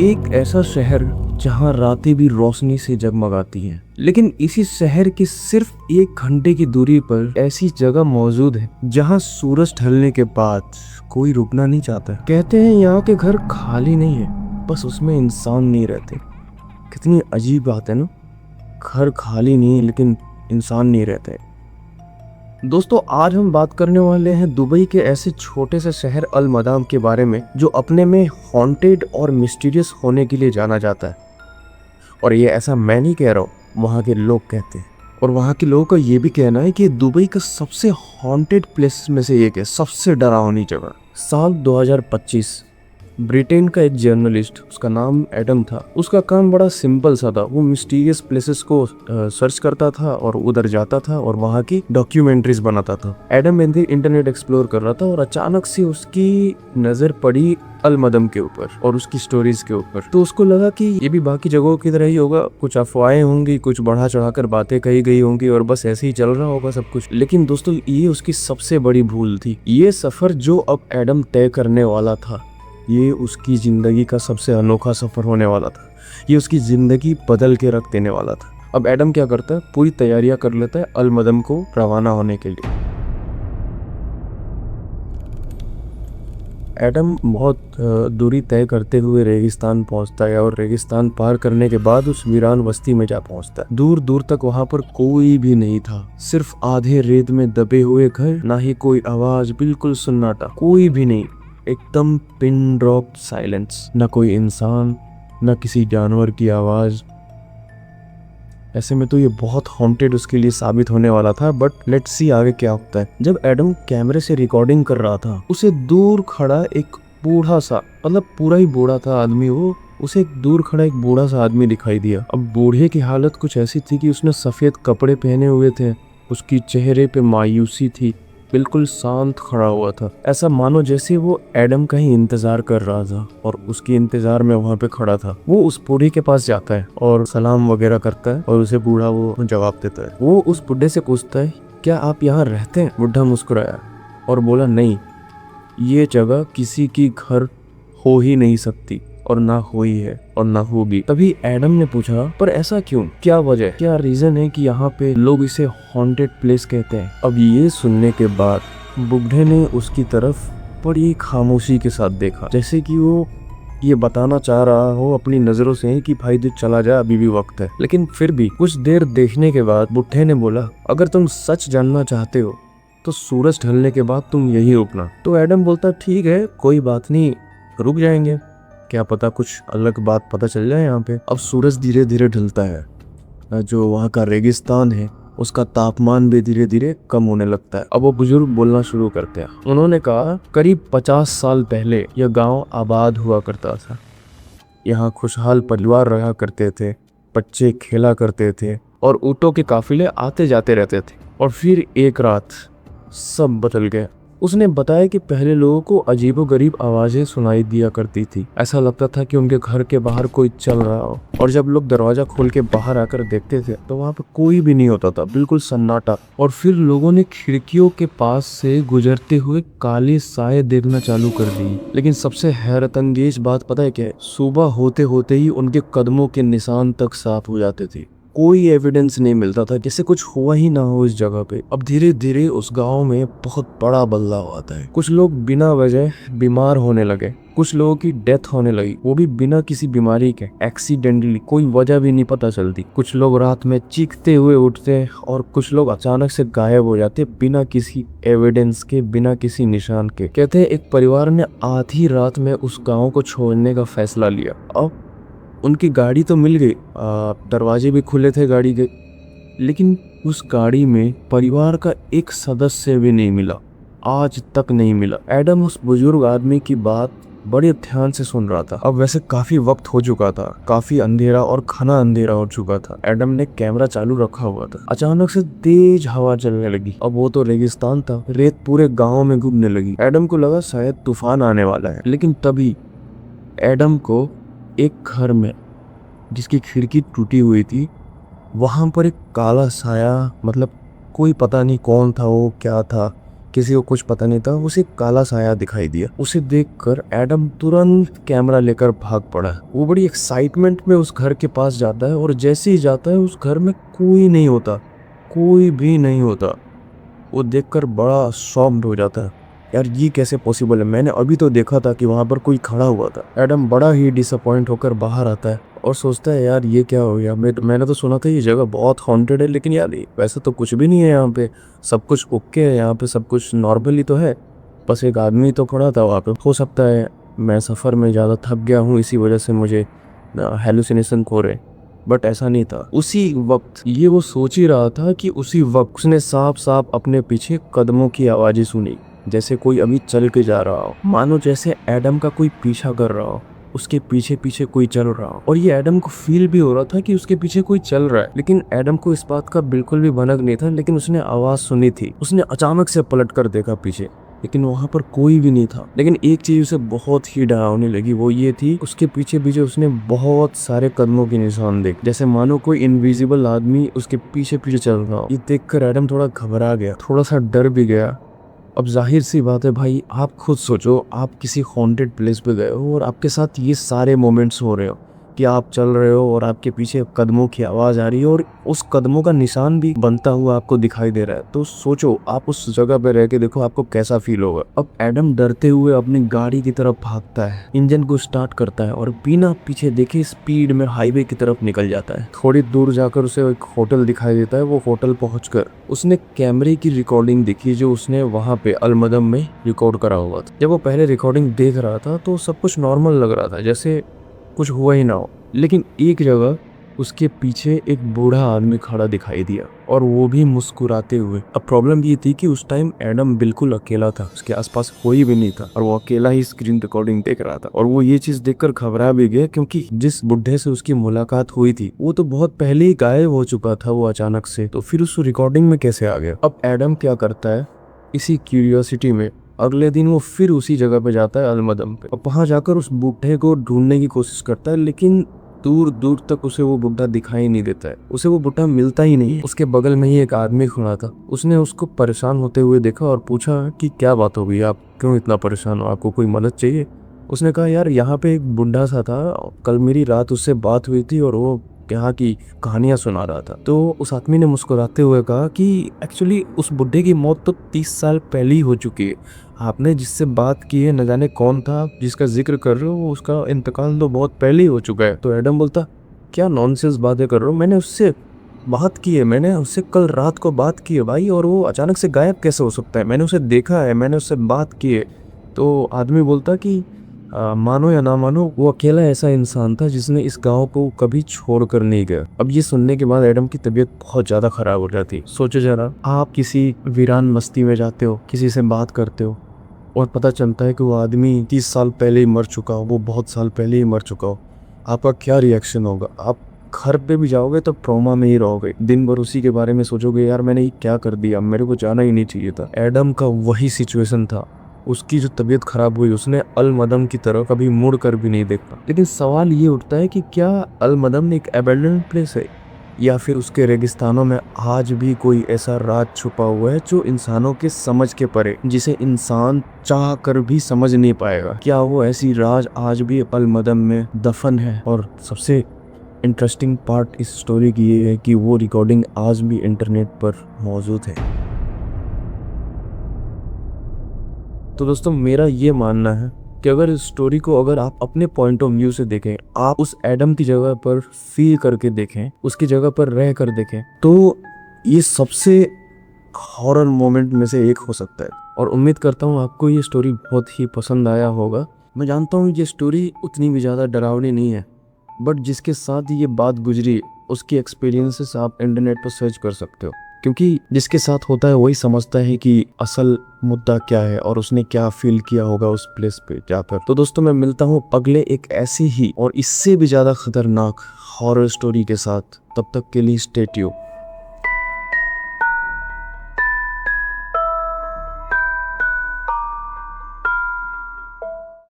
एक ऐसा शहर जहां रातें भी रोशनी से जगमगाती हैं, लेकिन इसी शहर के सिर्फ 1 घंटे की दूरी पर ऐसी जगह मौजूद है जहां सूरज ढलने के बाद कोई रुकना नहीं चाहता। कहते हैं यहाँ के घर खाली नहीं है, बस उसमें इंसान नहीं रहते। कितनी अजीब बात है ना, घर खाली नहीं है लेकिन इंसान नहीं रहते। दोस्तों, आज हम बात करने वाले हैं दुबई के ऐसे छोटे से शहर अल मदाम के बारे में जो अपने में हॉन्टेड और मिस्टीरियस होने के लिए जाना जाता है। और ये ऐसा मैं नहीं कह रहा हूँ, वहाँ के लोग कहते हैं। और वहाँ के लोगों का ये भी कहना है कि दुबई का सबसे हॉन्टेड प्लेस में से एक है, सबसे डरावनी जगह। साल 2025, ब्रिटेन का एक जर्नलिस्ट, उसका नाम एडम था। उसका काम बड़ा सिंपल सा था। वो मिस्टीरियस प्लेसेस को सर्च करता था और उधर जाता था और वहाँ की डॉक्यूमेंट्रीज बनाता था। एडम इंटरनेट एक्सप्लोर कर रहा था और अचानक से उसकी नज़र पड़ी अल मदम के ऊपर और उसकी स्टोरीज के ऊपर। तो उसको लगा कि ये भी बाकी जगहों की तरह ही होगा, कुछ अफवाहें होंगी, कुछ बढ़ा चढ़ाकर बातें कही गई होंगी और बस ऐसे ही चल रहा होगा सब कुछ। लेकिन दोस्तों, ये उसकी सबसे बड़ी भूल थी। ये सफर जो अब एडम तय करने वाला था, ये उसकी ज़िंदगी का सबसे अनोखा सफ़र होने वाला था। ये उसकी ज़िंदगी बदल के रख देने वाला था। अब एडम क्या करता है, पूरी तैयारियां कर लेता है अल मदम को रवाना होने के लिए। एडम बहुत दूरी तय करते हुए रेगिस्तान पहुंचता है और रेगिस्तान पार करने के बाद उस वीरान बस्ती में जा पहुंचता है। दूर दूर तक वहां पर कोई भी नहीं था, सिर्फ आधे रेत में दबे हुए घर, ना ही कोई आवाज, बिल्कुल सन्नाटा, कोई भी नहीं, एकदम पिन ड्रॉप साइलेंस। ना कोई इंसान, ना किसी जानवर की आवाज। ऐसे में तो ये बहुत हॉन्टेड उसके लिए साबित होने वाला था, बट लेट्स सी आगे क्या होता है। जब एडम कैमरे से रिकॉर्डिंग कर रहा था, उसे दूर खड़ा एक बूढ़ा सा, मतलब पूरा ही बूढ़ा था आदमी वो, उसे एक दूर खड़ा एक बूढ़ा सा आदमी दिखाई दिया। अब बूढ़े की हालत कुछ ऐसी थी कि उसने सफेद कपड़े पहने हुए थे, उसकी चेहरे पे मायूसी थी, बिल्कुल शांत खड़ा हुआ था, ऐसा मानो जैसे वो एडम का ही इंतजार कर रहा था और उसकी इंतजार में वहाँ पे खड़ा था। वो उस बूढ़े के पास जाता है और सलाम वगैरह करता है और उसे बूढ़ा वो जवाब देता है। वो उस बुढ़े से पूछता है, क्या आप यहाँ रहते हैं? बुढ़ा मुस्कुराया और बोला, नहीं, ये जगह किसी की घर हो ही नहीं सकती और ना हुई है और ना होगी। तभी एडम ने पूछा, पर ऐसा क्यों? क्या वजह, क्या रीजन है कि यहाँ पे लोग इसे हॉन्टेड प्लेस कहते हैं? अब ये सुनने के बाद बुढ़े ने उसकी तरफ बड़ी खामोशी के साथ देखा, जैसे कि वो ये बताना चाह रहा हो अपनी नजरों से कि भाई तू चला जा, अभी भी वक्त है। लेकिन फिर भी कुछ देर देखने के बाद बुढ़े ने बोला, अगर तुम सच जानना चाहते हो तो सूरज ढलने के बाद तुम यही रुकना। तो एडम बोलता, ठीक है, कोई बात नहीं, रुक जाएंगे, क्या पता कुछ अलग बात पता चल जाए यहाँ पे। अब सूरज धीरे धीरे ढलता है। जो वहाँ का रेगिस्तान है उसका तापमान भी धीरे धीरे कम होने लगता है। अब वो बुजुर्ग बोलना शुरू करते हैं। उन्होंने कहा, करीब 50 साल पहले यह गांव आबाद हुआ करता था। यहाँ खुशहाल परिवार रहा करते थे, बच्चे खेला करते थे और ऊँटों के काफिले आते जाते रहते थे। और फिर एक रात सब बदल गया। उसने बताया कि पहले लोगों को अजीबोगरीब आवाजें सुनाई दिया करती थी। ऐसा लगता था कि उनके घर के बाहर कोई चल रहा हो, और जब लोग दरवाजा खोल के बाहर आकर देखते थे तो वहाँ पे कोई भी नहीं होता था, बिल्कुल सन्नाटा। और फिर लोगों ने खिड़कियों के पास से गुजरते हुए काले साए देखना चालू कर दी। लेकिन सबसे हैरत अंगेज बात पता है क्या है? सुबह होते होते ही उनके कदमों के निशान तक साफ हो जाते थे। कोई एविडेंस नहीं मिलता था, जैसे कुछ हुआ ही ना हो इस जगह पे। अब धीरे धीरे उस गांव में बहुत बड़ा बदलाव आता है। कुछ लोग बिना वजह बीमार होने लगे, कुछ लोगों की डेथ होने लगी, वो भी बिना किसी बीमारी के, एक्सीडेंटली, कोई वजह भी नहीं पता चलती। कुछ लोग रात में चीखते हुए उठते और कुछ लोग अचानक से गायब हो जाते बिना किसी एविडेंस के, बिना किसी निशान के। कहते हैं एक परिवार ने आधी रात में उस गाँव को छोड़ने का फैसला लिया। अब उनकी गाड़ी तो मिल गई, दरवाजे भी खुले थे गाड़ी के, लेकिन उस गाड़ी में परिवार का एक सदस्य भी नहीं मिला, आज तक नहीं मिला। एडम उस बुजुर्ग आदमी की बात बड़े ध्यान से सुन रहा था। अब वैसे काफी वक्त हो चुका था, काफी अंधेरा और घना अंधेरा हो चुका था। एडम ने कैमरा चालू रखा हुआ था। अचानक से तेज हवा चलने लगी। अब वो तो रेगिस्तान था, रेत पूरे गाँव में घूमने लगी। एडम को लगा शायद तूफान आने वाला है, लेकिन तभी एडम को एक घर में, जिसकी खिड़की टूटी हुई थी, वहां पर एक काला साया, मतलब कोई पता नहीं कौन था वो, क्या था, किसी को कुछ पता नहीं था, उसे काला साया दिखाई दिया। उसे देखकर एडम तुरंत कैमरा लेकर भाग पड़ा। वो बड़ी एक्साइटमेंट में उस घर के पास जाता है और जैसे ही जाता है उस घर में कोई नहीं होता, कोई भी नहीं होता। वो देखकर बड़ा शॉक्ड हो जाता है, यार ये कैसे पॉसिबल है, मैंने अभी तो देखा था कि वहां पर कोई खड़ा हुआ था। एडम बड़ा ही डिसअपॉइंट होकर बाहर आता है और सोचता है यार ये क्या हो गया, मैंने तो सुना था ये जगह बहुत हॉन्टेड है, लेकिन यार वैसे तो कुछ भी नहीं है यहाँ पे, सब कुछ ओके है, यहाँ पे सब कुछ नॉर्मली तो है, बस एक आदमी तो खड़ा था वहाँ पे। हो सकता है मैं सफ़र में ज़्यादा थक गया हूँ, इसी वजह से मुझे हेलुसिनेशन हो रहे, बट ऐसा नहीं था। उसी वक्त ये वो सोच ही रहा था कि उसी वक्त उसने साफ साफ अपने पीछे कदमों की आवाज़ें सुनी, जैसे कोई अभी चल के जा रहा हो, मानो जैसे एडम का कोई पीछा कर रहा हो, उसके पीछे पीछे कोई चल रहा हो। और ये एडम को फील भी हो रहा था कि उसके पीछे कोई चल रहा है, लेकिन एडम को इस बात का बिल्कुल भी भनक नहीं था। लेकिन उसने आवाज सुनी थी, उसने अचानक से पलट कर देखा पीछे, लेकिन वहां पर कोई भी नहीं था। लेकिन एक चीज उसे बहुत ही डरावनी लगी, वो ये थी उसके पीछे पीछे उसने बहुत सारे कदमों के निशान देखे, जैसे मानो कोई इनविजिबल आदमी उसके पीछे पीछे चल रहा हो। ये देखकर एडम थोड़ा घबरा गया, थोड़ा सा डर भी गया। अब जाहिर सी बात है भाई, आप खुद सोचो, आप किसी हॉन्टेड प्लेस पे गए हो और आपके साथ ये सारे मोमेंट्स हो रहे हो कि आप चल रहे हो और आपके पीछे कदमों की आवाज़ आ रही है और उस कदमों का निशान भी बनता हुआ आपको दिखाई दे रहा है। तो सोचो आप उस जगह पे रह के देखो आपको कैसा फील होगा। अब एडम डरते हुए अपनी गाड़ी की तरफ भागता है, इंजन को स्टार्ट करता है और बिना पीछे देखे स्पीड में हाईवे की तरफ निकल जाता है। थोड़ी दूर जाकर उसे एक होटल दिखाई देता है। वो होटल पहुंचकर उसने कैमरे की रिकॉर्डिंग देखी जो उसने वहां पे अलमदम में रिकॉर्ड करा हुआ था। जब वो पहले रिकॉर्डिंग देख रहा था तो सब कुछ नॉर्मल लग रहा था, जैसे कुछ हुआ ही ना हो। लेकिन एक जगह उसके पीछे एक बूढ़ा आदमी खड़ा दिखाई दिया और वो भी मुस्कुराते हुए। अब प्रॉब्लम ये थी कि उस टाइम एडम बिल्कुल अकेला था, उसके आसपास कोई भी नहीं था और वो अकेला ही स्क्रीन रिकॉर्डिंग देख रहा था। और वो ये चीज देखकर घबरा भी गया, क्योंकि जिस बुढ़े से उसकी मुलाकात हुई थी वो तो बहुत पहले ही गायब हो चुका था वो अचानक से, तो फिर उस रिकॉर्डिंग में कैसे आ गया। अब एडम क्या करता है, इसी क्यूरियोसिटी में अगले दिन वो फिर उसी जगह पे जाता है अलमदम पे, और वहां जाकर उस बूढ़े को ढूंढने की कोशिश करता है, लेकिन दूर दूर तक उसे वो बुढ़ा दिखाई नहीं देता है, उसे वो बुढ़ा मिलता ही नहीं है। उसके बगल में ही एक आदमी खड़ा था, उसने उसको परेशान होते हुए देखा और पूछा कि क्या बात हो गई, आप क्यों इतना परेशान हो, आपको कोई मदद चाहिए। उसने कहा यार यहाँ पे एक बुढ़ा सा था, कल मेरी रात उससे बात हुई थी और वो यहाँ की कहानियां सुना रहा था। तो उस आदमी ने मुस्कुराते हुए कहा कि एक्चुअली उस बुढ़े की मौत तो 30 साल पहले ही हो चुकी है, आपने जिससे बात की है न जाने कौन था जिसका जिक्र कर रहे हो, उसका इंतकाल तो बहुत पहले ही हो चुका है। तो एडम बोलता क्या नॉनसेंस बातें कर रहे हो, मैंने उससे बात की है, मैंने उससे कल रात को बात की है भाई, और वो अचानक से गायब कैसे हो सकता है, मैंने उसे देखा है, मैंने उससे बात की है। तो आदमी बोलता कि मानो या ना मानो वो अकेला ऐसा इंसान था जिसने इस गांव को कभी छोड़कर नहीं गया। अब ये सुनने के बाद एडम की तबीयत बहुत ज्यादा खराब हो जाती। सोचो जरा, आप किसी वीरान बस्ती में जाते हो, किसी से बात करते हो और पता चलता है कि वो आदमी 30 साल पहले ही मर चुका हो, वो बहुत साल पहले ही मर चुका हो, आपका क्या रिएक्शन होगा। आप घर पे भी जाओगे तो ट्रॉमा में ही रहोगे, दिन भर उसी के बारे में सोचोगे, यार मैंने ये क्या कर दिया, मेरे को जाना ही नहीं चाहिए था। एडम का वही सिचुएशन था, उसकी जो तबीयत खराब हुई उसने अलमदम की तरफ कभी मुड़ कर भी नहीं देखा। लेकिन सवाल ये उठता है कि क्या अलमदम एक अबैंडन्ड प्लेस है या फिर उसके रेगिस्तानों में आज भी कोई ऐसा राज छुपा हुआ है जो इंसानों के समझ के परे, जिसे इंसान चाह कर भी समझ नहीं पाएगा। क्या वो ऐसी राज आज भी अलमदम में दफन है। और सबसे इंटरेस्टिंग पार्ट इस स्टोरी की ये है कि वो रिकॉर्डिंग आज भी इंटरनेट पर मौजूद है। तो दोस्तों मेरा ये मानना है कि अगर इस स्टोरी को अगर आप अपने पॉइंट ऑफ व्यू से देखें, आप उस एडम की जगह पर फील करके देखें, उसकी जगह पर रह कर देखें, तो ये सबसे हॉरर मोमेंट में से एक हो सकता है। और उम्मीद करता हूँ आपको ये स्टोरी बहुत ही पसंद आया होगा। मैं जानता हूँ ये स्टोरी उतनी भी ज़्यादा डरावनी नहीं है, बट जिसके साथ ये बात गुजरी उसकी एक्सपीरियंसेस आप इंटरनेट पर सर्च कर सकते हो, क्योंकि जिसके साथ होता है वही समझता है कि असल मुद्दा क्या है और उसने क्या फील किया होगा उस प्लेस पे जाकर। तो दोस्तों मैं मिलता हूँ अगले एक ऐसी ही और इससे भी ज़्यादा खतरनाक हॉरर स्टोरी के साथ, तब तक के लिए स्टे ट्यून्ड।